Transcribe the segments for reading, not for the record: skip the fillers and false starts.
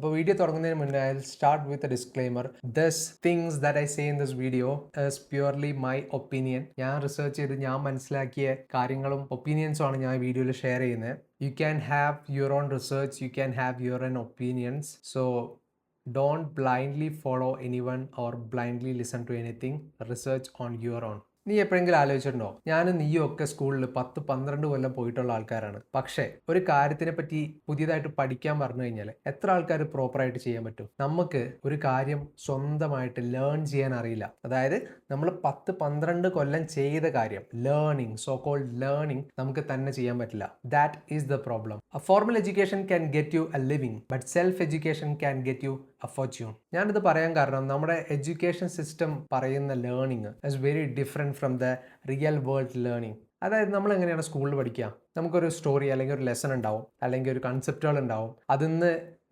അപ്പോൾ വീഡിയോ തുടങ്ങുന്നതിന് മുന്നേ I will start with a disclaimer. This things that I say in this video is purely my opinion. ഞാൻ research ചെയ്ത് ഞാൻ മനസ്സിലാക്കിയ കാര്യങ്ങളും ഒപ്പീനിയൻസും ആണ് ഞാൻ ഈ വീഡിയോയിൽ ഷെയർ ചെയ്യുന്നത്. You can have your own research, you can have your own opinions. So don't blindly follow anyone or blindly listen to anything. Research on your own. നീ എപ്പോഴെങ്കിലും ആലോചിച്ചിട്ടുണ്ടോ, ഞാനും നീയും ഒക്കെ സ്കൂളിൽ 10-12 കൊല്ലം പോയിട്ടുള്ള ആൾക്കാരാണ്. പക്ഷേ ഒരു കാര്യത്തിനെ പറ്റി പുതിയതായിട്ട് പഠിക്കാൻ പറഞ്ഞു കഴിഞ്ഞാൽ എത്ര ആൾക്കാർ പ്രോപ്പറായിട്ട് ചെയ്യാൻ പറ്റും? നമുക്ക് ഒരു കാര്യം സ്വന്തമായിട്ട് ലേൺ ചെയ്യാൻ അറിയില്ല. അതായത് നമ്മൾ 10-12 കൊല്ലം ചെയ്ത കാര്യം, ലേണിംഗ്, സോ കോൾഡ് ലേണിംഗ്, നമുക്ക് തന്നെ ചെയ്യാൻ പറ്റില്ല. That is the problem. A formal education can get you A living, but self education can get you A Fortune. ഞാനിത് പറയാൻ കാരണം നമ്മുടെ എഡ്യൂക്കേഷൻ സിസ്റ്റം പറയുന്ന learning is very different from the real world learning. അതായത് നമ്മൾ എങ്ങനെയാണ് സ്കൂളിൽ പഠിക്കുക? നമുക്കൊരു സ്റ്റോറി അല്ലെങ്കിൽ ഒരു ലെസൺ ഉണ്ടാവും, അല്ലെങ്കിൽ ഒരു കൺസെപ്റ്റുകൾ ഉണ്ടാവും. അതിന്ന്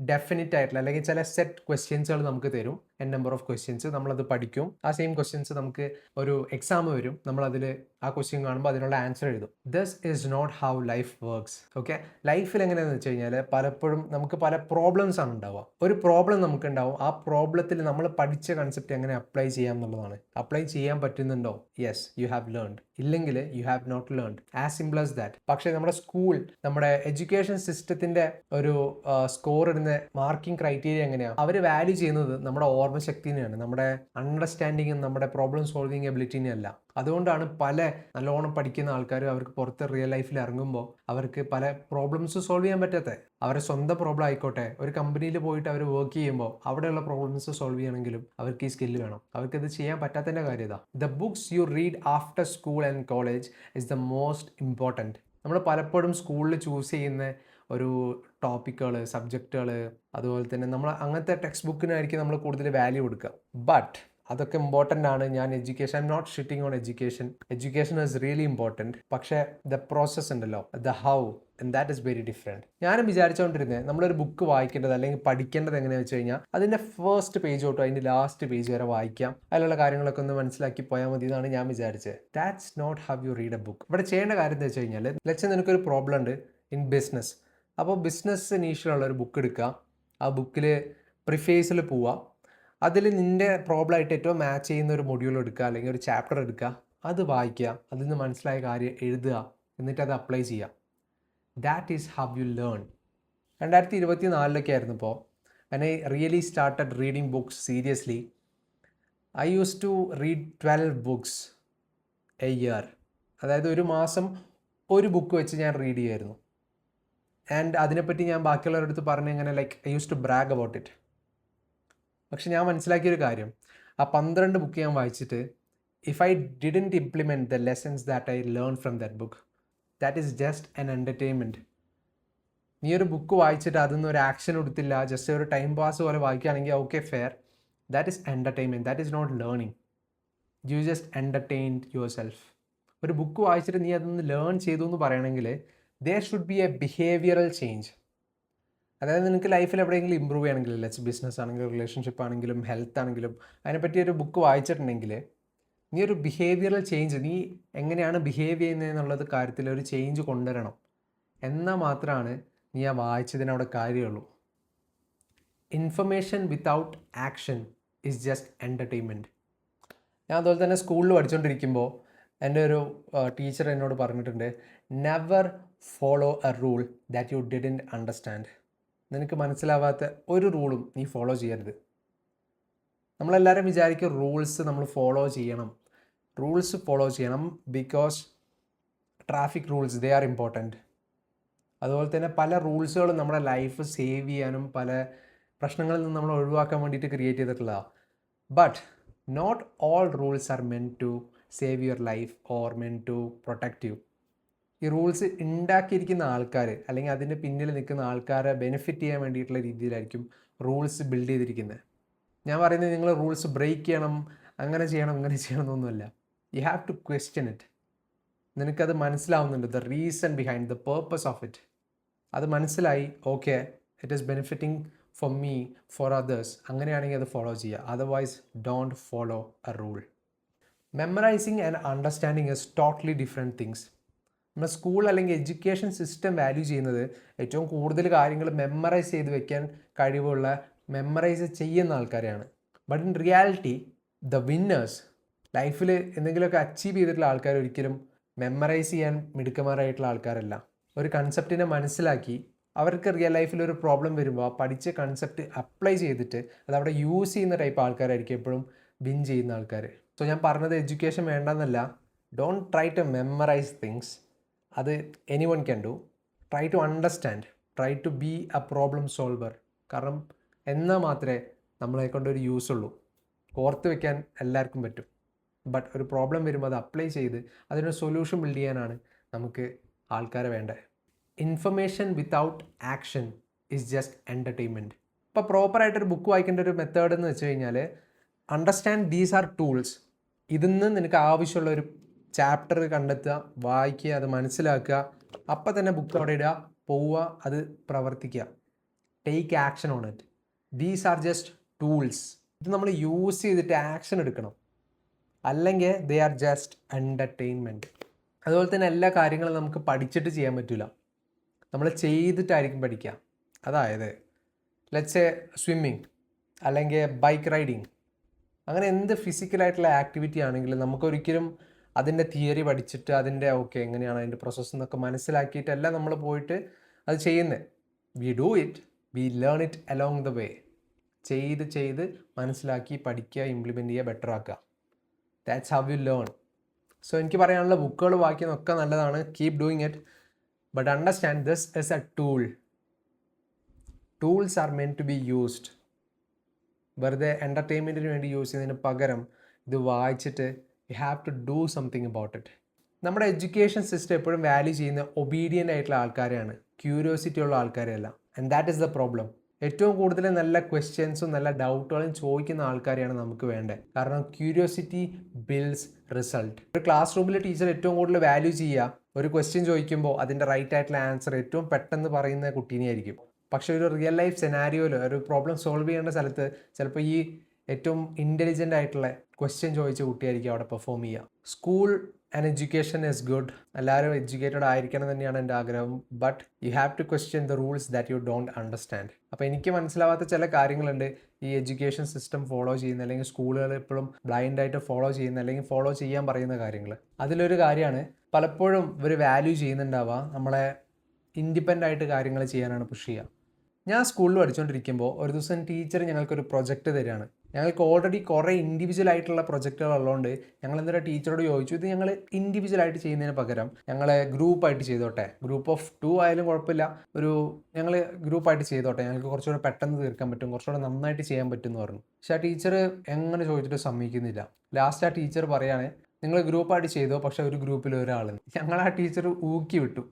ഡെഫിനിറ്റ് ആയിട്ടുള്ള അല്ലെങ്കിൽ ചില സെറ്റ് ക്വസ്റ്റ്യൻസുകൾ നമുക്ക് തരും, എൻ നമ്പർ ഓഫ് ക്വസ്റ്റ്യൻസ്. നമ്മളത് പഠിക്കും. ആ സെയിം ക്വസ്റ്റ്യൻസ് നമുക്ക് ഒരു എക്സാം വരും, നമ്മളതിൽ ആ ക്വസ്റ്റ്യൻ കാണുമ്പോൾ അതിനുള്ള ആൻസർ എഴുതും. This is not how life works. Okay, ലൈഫിൽ എങ്ങനെയാണെന്ന് വെച്ച് കഴിഞ്ഞാൽ പലപ്പോഴും നമുക്ക് പല പ്രോബ്ലംസ് ആണ് ഉണ്ടാവുക. ഒരു പ്രോബ്ലം നമുക്ക് ഉണ്ടാവും, ആ പ്രോബ്ലത്തിൽ നമ്മൾ പഠിച്ച കൺസെപ്റ്റ് എങ്ങനെ അപ്ലൈ ചെയ്യാം എന്നുള്ളതാണ്. അപ്ലൈ ചെയ്യാൻ പറ്റുന്നുണ്ടോ? Yes, you have learned. ഇല്ലെങ്കിൽ you have not learned. As simple as that. പക്ഷേ നമ്മുടെ സ്കൂൾ, നമ്മുടെ എഡ്യൂക്കേഷൻ സിസ്റ്റത്തിന്റെ ഒരു സ്കോർ ഇടുന്ന മാർക്കിംഗ് ക്രൈറ്റീരിയ എങ്ങനെയാണ്? അവർ വാല്യൂ ചെയ്യുന്നത് നമ്മുടെ ഓർമ്മശക്തിനെയാണ്, നമ്മുടെ അണ്ടർസ്റ്റാൻഡിങ്ങും നമ്മുടെ പ്രോബ്ലം സോൾവിങ് എബിലിറ്റിനെ അല്ല. അതുകൊണ്ടാണ് പല നല്ലോണം പഠിക്കുന്ന ആൾക്കാർ അവർക്ക് പുറത്ത് റിയൽ ലൈഫിൽ ഇറങ്ങുമ്പോൾ അവർക്ക് പല പ്രോബ്ലംസ് സോൾവ് ചെയ്യാൻ പറ്റാത്തത്. അവരുടെ സ്വന്തം പ്രോബ്ലം ആയിക്കോട്ടെ, ഒരു കമ്പനിയിൽ പോയിട്ട് അവർ വർക്ക് ചെയ്യുമ്പോൾ അവിടെയുള്ള പ്രോബ്ലംസ് സോൾവ് ചെയ്യണമെങ്കിലും അവർക്ക് ഈ സ്കില്ല് വേണം. അവർക്കിത് ചെയ്യാൻ പറ്റാത്തതിൻ്റെ കാര്യത. The books you read after school and college is the most important. നമ്മൾ പലപ്പോഴും സ്കൂളിൽ ചൂസ് ചെയ്യുന്ന ഒരു ടോപ്പിക്കുകൾ, സബ്ജക്റ്റുകൾ, അതുപോലെ തന്നെ നമ്മൾ അങ്ങനത്തെ ടെക്സ്റ്റ് ബുക്കിനായിരിക്കും നമ്മൾ കൂടുതൽ വാല്യൂ കൊടുക്കുക. ബട്ട് അതൊക്കെ ഇമ്പോർട്ടൻ്റ് ആണ്. ഞാൻ education, I'm not shitting on education. Education is really important. പക്ഷേ ദ പ്രോസസ്സ് ഉണ്ടല്ലോ, the how, and that is very different. ഞാനും വിചാരിച്ചുകൊണ്ടിരുന്നത് നമ്മളൊരു ബുക്ക് വായിക്കേണ്ടത് അല്ലെങ്കിൽ പഠിക്കേണ്ടത് എങ്ങനെയാണെന്ന് വെച്ച് കഴിഞ്ഞാൽ അതിൻ്റെ ഫസ്റ്റ് പേജ് തൊട്ട് അതിൻ്റെ ലാസ്റ്റ് പേജ് വരെ വായിക്കാം, അതിലുള്ള കാര്യങ്ങളൊക്കെ ഒന്ന് മനസ്സിലാക്കി പോയാൽ മതി എന്നാണ് ഞാൻ വിചാരിച്ചത്. That's not how you read a book. ഇവിടെ ചെയ്യേണ്ട കാര്യം എന്താ വെച്ച് കഴിഞ്ഞാൽ, ലെറ്റ്സ് നിനക്കൊരു പ്രോബ്ലം ഉണ്ട് ഇൻ ബിസിനസ്. അപ്പോൾ ബിസിനസ് നീഷിലുള്ള ഒരു ബുക്ക് എടുക്കുക, ആ ബുക്കിൽ പ്രിഫേസിൽ പോവുക, അതിൽ നിൻ്റെ പ്രോബ്ലമായിട്ട് ഏറ്റവും മാച്ച് ചെയ്യുന്ന ഒരു മൊഡ്യൂൾ എടുക്കുക അല്ലെങ്കിൽ ഒരു ചാപ്റ്റർ എടുക്കുക, അത് വായിക്കുക, അതിൽ നിന്ന് മനസ്സിലായ കാര്യം എഴുതുക, എന്നിട്ട് അത് അപ്ലൈ ചെയ്യുക. That is how you learn. 2024 ആയിരുന്നു ഇപ്പോൾ when I really started reading books seriously. I used to read 12 books a year. അതായത് ഒരു മാസം ഒരു ബുക്ക് വെച്ച് ഞാൻ റീഡ് ചെയ്യുമായിരുന്നു. ആൻഡ് അതിനെപ്പറ്റി ഞാൻ ബാക്കിയുള്ളവരുടെ അടുത്ത് പറഞ്ഞ് ഇങ്ങനെ like I use to brag about it. പക്ഷെ ഞാൻ മനസ്സിലാക്കിയൊരു കാര്യം, ആ 12 ബുക്ക് ഞാൻ വായിച്ചിട്ട് if I didn't implement the lessons that I learn from that book, that is just an entertainment. നീ ഒരു ബുക്ക് വായിച്ചിട്ട് അതിൽ ഒരു ആക്ഷൻ എടുത്തില്ല, ജസ്റ്റ് ഒരു ടൈം പാസ് പോലെ വായിക്കുകയാണെങ്കിൽ okay, fair. That is entertainment, that is not learning. You just entertained yourself. ഒരു ബുക്ക് വായിച്ചിട്ട് നീ അതൊന്ന് ലേൺ ചെയ്തു എന്ന് പറയണമെങ്കിൽ there should be a behavioral change. അതായത് നിനക്ക് ലൈഫിൽ എവിടെയെങ്കിലും ഇമ്പ്രൂവ് ചെയ്യണമെങ്കിൽ, ലെറ്റ്സ് ബിസിനസ് ആണെങ്കിലും റിലേഷൻഷിപ്പ് ആണെങ്കിലും ഹെൽത്ത് ആണെങ്കിലും, അതിനെപ്പറ്റി ഒരു ബുക്ക് വായിച്ചിട്ടുണ്ടെങ്കിൽ നീ ഒരു ബിഹേവിയറൽ ചേഞ്ച്, നീ എങ്ങനെയാണ് ബിഹേവ് ചെയ്യുന്നതെന്നുള്ളത് കാര്യത്തിൽ ഒരു ചേഞ്ച് കൊണ്ടുവരണം. എന്നാൽ മാത്രമാണ് നീ ആ വായിച്ചതിനവിടെ കാര്യമുള്ളൂ. Information without action is just entertainment. ഞാൻ അതുപോലെ തന്നെ സ്കൂളിൽ പഠിച്ചുകൊണ്ടിരിക്കുമ്പോൾ എൻ്റെ ഒരു ടീച്ചർ എന്നോട് പറഞ്ഞിട്ടുണ്ട്, never follow a rule that you didn't understand. നിനക്ക് മനസ്സിലാവാത്ത ഒരു റൂളും നീ ഫോളോ ചെയ്യരുത്. നമ്മളെല്ലാവരും വിചാരിക്കും റൂൾസ് നമ്മൾ ഫോളോ ചെയ്യണം. റൂൾസ് ഫോളോ ചെയ്യണം because traffic rules they are important. അതുപോലെ തന്നെ പല റൂൾസുകളും നമ്മുടെ ലൈഫ് സേവ് ചെയ്യാനും പല പ്രശ്നങ്ങളിൽ നിന്ന് നമ്മൾ ഒഴിവാക്കാൻ വേണ്ടിയിട്ട് ക്രിയേറ്റ് ചെയ്തിട്ടുള്ളതാണ്. But not all rules are meant to save your life or meant to protect you. ഈ റൂൾസ് ഉണ്ടാക്കിയിരിക്കുന്ന ആൾക്കാർ അല്ലെങ്കിൽ അതിൻ്റെ പിന്നിൽ നിൽക്കുന്ന ആൾക്കാരെ ബെനിഫിറ്റ് ചെയ്യാൻ വേണ്ടിയിട്ടുള്ള രീതിയിലായിരിക്കും റൂൾസ് ബിൽഡ് ചെയ്തിരിക്കുന്നത്. ഞാൻ പറയുന്നത് നിങ്ങൾ റൂൾസ് ബ്രേക്ക് ചെയ്യണം, അങ്ങനെ ചെയ്യണം, ഇങ്ങനെ ചെയ്യണം എന്നൊന്നുമല്ല. You have to question it. നിനക്കത് മനസ്സിലാവുന്നുണ്ട്, the reason behind, the purpose of it. അത് മനസ്സിലായി, okay, it is benefiting for me, for others, അങ്ങനെയാണെങ്കിൽ അത് ഫോളോ ചെയ്യുക. Otherwise don't follow a rule. Memorising and understanding is totally different things. നമ്മുടെ school അല്ലെങ്കിൽ education system value ചെയ്യുന്നത് ഏറ്റവും കൂടുതൽ കാര്യങ്ങൾ മെമ്മറൈസ് ചെയ്ത് വെക്കാൻ കഴിവുള്ള മെമ്മറൈസ് ചെയ്യുന്ന ആൾക്കാരെയാണ്. But in reality the winners, ലൈഫിൽ എന്തെങ്കിലുമൊക്കെ അച്ചീവ് ചെയ്തിട്ടുള്ള ആൾക്കാർ ഒരിക്കലും മെമ്മറൈസ് ചെയ്യാൻ മിടുക്കന്മാരായിട്ടുള്ള ആൾക്കാരല്ല. ഒരു കൺസെപ്റ്റിനെ മനസ്സിലാക്കി അവർക്ക് റിയൽ ലൈഫിൽ ഒരു പ്രോബ്ലം വരുമ്പോൾ ആ പഠിച്ച കൺസെപ്റ്റ് അപ്ലൈ ചെയ്തിട്ട് അത് അവിടെ യൂസ് ചെയ്യുന്ന ടൈപ്പ് ആൾക്കാരായിരിക്കും എപ്പോഴും വിൻ ചെയ്യുന്ന ആൾക്കാർ. സോ ഞാൻ പറഞ്ഞത് എഡ്യൂക്കേഷൻ വേണ്ടെന്നല്ല. Don't try to memorise things. അത് anyone can do. Try to understand, try to be a problem solver. കാരണം എന്നാൽ മാത്രമേ നമ്മളെ കൊണ്ടൊരു യൂസ് ഉള്ളൂ. ഓർത്ത് വെക്കാൻ എല്ലാവർക്കും പറ്റും, ബട്ട് ഒരു പ്രോബ്ലം വരുമ്പോൾ അത് അപ്ലൈ ചെയ്ത് അതിനൊരു സൊല്യൂഷൻ ബിൽഡ് ചെയ്യാനാണ് നമുക്ക് ആൾക്കാരെ വേണ്ടത്. Information without action is just entertainment. ഇപ്പോൾ പ്രോപ്പറായിട്ടൊരു ബുക്ക് വായിക്കേണ്ട ഒരു മെത്തേഡ് എന്ന് വെച്ച് കഴിഞ്ഞാൽ, അണ്ടർസ്റ്റാൻഡ് ദീസ് ആർ ടൂൾസ്. ഇതിന്ന് നിനക്ക് ആവശ്യമുള്ള ഒരു ചാപ്റ്റർ കണ്ടെത്തുക, വായിക്കുക, അത് മനസ്സിലാക്കുക, അപ്പം തന്നെ ബുക്ക് അവിടെ ഇടുക, പോവുക, അത് പ്രവർത്തിക്കുക. Take action on it. These are just tools. ഇത് നമ്മൾ യൂസ് ചെയ്തിട്ട് ആക്ഷൻ എടുക്കണം, അല്ലെങ്കിൽ ദേ ആർ ജസ്റ്റ് എൻ്റർടൈൻമെൻറ്റ്. അതുപോലെ തന്നെ എല്ലാ കാര്യങ്ങളും നമുക്ക് പഠിച്ചിട്ട് ചെയ്യാൻ പറ്റില്ല, നമ്മൾ ചെയ്തിട്ടായിരിക്കും പഠിക്കുക. അതായത് ലെറ്റ്സ് സേ സ്വിമ്മിങ് അല്ലെങ്കിൽ ബൈക്ക് റൈഡിങ്, അങ്ങനെ എന്ത് ഫിസിക്കലായിട്ടുള്ള ആക്ടിവിറ്റി ആണെങ്കിലും നമുക്കൊരിക്കലും അതിൻ്റെ തിയറി പഠിച്ചിട്ട് അതിൻ്റെ എങ്ങനെയാണ് അതിൻ്റെ പ്രോസസ്സ് എന്നൊക്കെ മനസ്സിലാക്കിയിട്ടല്ല നമ്മൾ പോയിട്ട് അത് ചെയ്യുന്നത്. We do it, we learn it along the way. ചെയ്ത് മനസ്സിലാക്കി പഠിക്കുക, ഇംപ്ലിമെൻറ്റ് ചെയ്യുക, ബെറ്റർ ആക്കുക. That's how you learn. So എനിക്ക് പറയാനുള്ള ബുക്കുകൾ വായിക്കുന്നതൊക്കെ നല്ലതാണ്. Keep doing it, but understand this is a tool. Tools are meant to be used. വെറുതെ എൻ്റർടൈൻമെൻറ്റിന് വേണ്ടി യൂസ് ചെയ്യുന്നതിന് പകരം ഇത് വായിച്ചിട്ട് you have to do something about it. നമ്മുടെ എഡ്യൂക്കേഷൻ സിസ്റ്റം എപ്പോഴും വാല്യൂ ചെയ്യുന്ന ഒബീഡിയൻ്റ് ആയിട്ടുള്ള ആൾക്കാരെയാണ്, ക്യൂരിയോസിറ്റി ഉള്ള ആൾക്കാരെയല്ല. And that is the problem. ഏറ്റവും കൂടുതൽ നല്ല ക്വസ്റ്റ്യൻസും നല്ല ഡൗട്ടുകളും ചോദിക്കുന്ന ആൾക്കാരെയാണ് നമുക്ക് വേണ്ടത്. കാരണം ക്യൂരിയോസിറ്റി ബിൽഡ്സ് റിസൾട്ട്. ഒരു ക്ലാസ് റൂമിൽ ടീച്ചർ ഏറ്റവും കൂടുതൽ വാല്യൂ ചെയ്യുക ഒരു ക്വസ്റ്റ്യൻ ചോദിക്കുമ്പോൾ അതിൻ്റെ റൈറ്റ് ആയിട്ടുള്ള ആൻസർ ഏറ്റവും പെട്ടെന്ന് പറയുന്ന കുട്ടീനെയായിരിക്കും. പക്ഷേ ഒരു റിയൽ ലൈഫ് സെനാരിയോയിൽ ഒരു പ്രോബ്ലം സോൾവ് ചെയ്യേണ്ട സ്ഥലത്ത് ചിലപ്പോൾ ഈ ഏറ്റവും ഇൻ്റലിജൻ്റ് ആയിട്ടുള്ള ക്വസ്റ്റ്യൻ ചോദിച്ച കുട്ടിയായിരിക്കും അവിടെ പെർഫോം ചെയ്യുക. School and education is good. എല്ലാവരും എഡ്യൂക്കേറ്റഡ് ആയിരിക്കണം തന്നെയാണ് എൻ്റെ ആഗ്രഹം. But you have to question the rules that you don't understand. അപ്പോൾ എനിക്ക് മനസ്സിലാവാത്ത ചില കാര്യങ്ങളുണ്ട് ഈ എഡ്യൂക്കേഷൻ സിസ്റ്റം ഫോളോ ചെയ്യുന്ന, അല്ലെങ്കിൽ സ്കൂളുകൾ എപ്പോഴും ബ്ലൈൻഡായിട്ട് ഫോളോ ചെയ്യുന്ന, അല്ലെങ്കിൽ ഫോളോ ചെയ്യാൻ പറയുന്ന കാര്യങ്ങൾ. അതിലൊരു കാര്യമാണ് പലപ്പോഴും ഇവർ വാല്യൂ ചെയ്യുന്നുണ്ടാവുക നമ്മളെ ഇൻഡിപെൻഡൻ്റ് ആയിട്ട് കാര്യങ്ങൾ ചെയ്യാനാണ് പുഷ് ചെയ്യുക. ഞാൻ സ്കൂളിൽ പഠിച്ചുകൊണ്ടിരിക്കുമ്പോൾ ഒരു ദിവസം ടീച്ചർ ഞങ്ങൾക്കൊരു പ്രൊജക്റ്റ് തരികയാണ്. ഞങ്ങൾക്ക് ഓൾറെഡി കുറേ ഇൻഡിവിജ്വൽ ആയിട്ടുള്ള പ്രൊജക്റ്റുകൾ ഉള്ളതുകൊണ്ട് ഞങ്ങൾ എന്നിട്ട് ടീച്ചറോട് ചോദിച്ചു, ഇത് ഞങ്ങൾ ഇൻഡിവിജ്വലായിട്ട് ചെയ്യുന്നതിന് പകരം ഞങ്ങൾ ഗ്രൂപ്പായിട്ട് ചെയ്തോട്ടെ, ഗ്രൂപ്പ് ഓഫ് 2 ആയാലും കുഴപ്പമില്ല, ഞങ്ങൾ ഗ്രൂപ്പായിട്ട് ചെയ്തോട്ടെ, ഞങ്ങൾക്ക് കുറച്ചുകൂടെ പെട്ടെന്ന് തീർക്കാൻ പറ്റും, കുറച്ചുകൂടെ നന്നായിട്ട് ചെയ്യാൻ പറ്റും എന്ന് പറഞ്ഞു. പക്ഷേ ആ ടീച്ചർ എങ്ങനെ ചോദിച്ചിട്ട് സമ്മതിക്കുന്നില്ല. ലാസ്റ്റ് ആ ടീച്ചർ പറയാണ്, നിങ്ങൾ ഗ്രൂപ്പായിട്ട് ചെയ്തോ, പക്ഷേ ഒരു ഗ്രൂപ്പിൽ ഒരാൾ. ഞങ്ങൾ ആ ടീച്ചർ ഊക്കി വിട്ടു.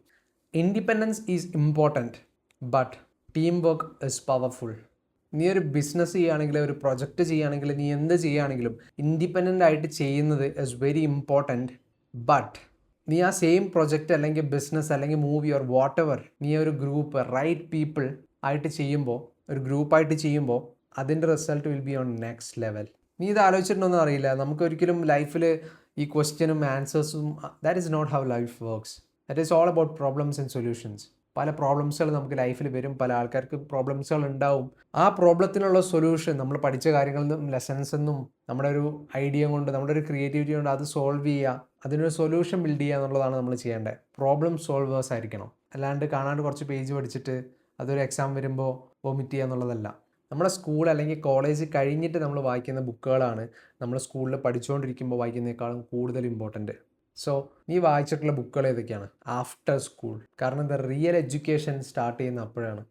Independence is important, but team work is powerful. നീ ഒരു ബിസിനസ് ചെയ്യുകയാണെങ്കിൽ, ഒരു പ്രൊജക്റ്റ് ചെയ്യുകയാണെങ്കിൽ, നീ എന്ത് ചെയ്യുകയാണെങ്കിലും ഇൻഡിപെൻഡൻ്റ് ആയിട്ട് ചെയ്യുന്നത് ഇസ് വെരി ഇമ്പോർട്ടൻറ്റ്. ബട്ട് നീ ആ സെയിം പ്രൊജക്റ്റ് അല്ലെങ്കിൽ ബിസിനസ് അല്ലെങ്കിൽ മൂവി ഓർ വാട്ട് എവർ നീ ഒരു ഗ്രൂപ്പ് റൈറ്റ് പീപ്പിൾ ആയിട്ട് ചെയ്യുമ്പോൾ, ഒരു ഗ്രൂപ്പായിട്ട് ചെയ്യുമ്പോൾ അതിൻ്റെ result will be on next level. നീ ഇത് ആലോചിച്ചിട്ടുണ്ടോയെന്ന് അറിയില്ല, നമുക്കൊരിക്കലും ലൈഫിൽ ഈ ക്വസ്റ്റ്യനും ആൻസേഴ്സും that is not how life works. That is all about problems and solutions. പല പ്രോബ്ലംസുകൾ നമുക്ക് ലൈഫിൽ വരും, പല ആൾക്കാർക്ക് പ്രോബ്ലംസുകൾ ഉണ്ടാവും. ആ പ്രോബ്ലത്തിനുള്ള സൊല്യൂഷൻ നമ്മൾ പഠിച്ച കാര്യങ്ങളിൽ നിന്നും ലെസൺസ് എന്നും നമ്മുടെ ഒരു ഐഡിയ കൊണ്ട്, നമ്മുടെ ഒരു ക്രിയേറ്റിവിറ്റി കൊണ്ട് അത് സോൾവ് ചെയ്യുക, അതിനൊരു സൊല്യൂഷൻ ബിൽഡ് ചെയ്യുക എന്നുള്ളതാണ് നമ്മൾ ചെയ്യേണ്ടത്. പ്രോബ്ലം സോൾവേഴ്സ് ആയിരിക്കണം, അല്ലാണ്ട് കാണാണ്ട് കുറച്ച് പേജ് പഠിച്ചിട്ട് അതൊരു എക്സാം വരുമ്പോൾ വോമിറ്റ് ചെയ്യുക എന്നുള്ളതല്ല. നമ്മുടെ സ്കൂൾ അല്ലെങ്കിൽ കോളേജ് കഴിഞ്ഞിട്ട് നമ്മൾ വായിക്കുന്ന ബുക്കുകളാണ് നമ്മൾ സ്കൂളിൽ പഠിച്ചുകൊണ്ടിരിക്കുമ്പോൾ വായിക്കുന്നതിനേക്കാളും കൂടുതൽ ഇമ്പോർട്ടൻറ്റ്. സോ നീ വായിച്ചിട്ടുള്ള ബുക്കുകൾ ഏതൊക്കെയാണ് ആഫ്റ്റർ സ്കൂൾ? കാരണം ദ റിയൽ എഡ്യൂക്കേഷൻ സ്റ്റാർട്ട് ചെയ്യുന്ന അപ്പോഴാണ്.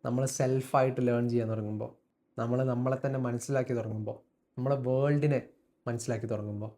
നമ്മൾ സെൽഫായിട്ട് ലേൺ ചെയ്യാൻ തുടങ്ങുമ്പോൾ, നമ്മൾ നമ്മളെ തന്നെ മനസ്സിലാക്കി തുടങ്ങുമ്പോൾ, നമ്മളെ വേൾഡിനെ മനസ്സിലാക്കി തുടങ്ങുമ്പോൾ.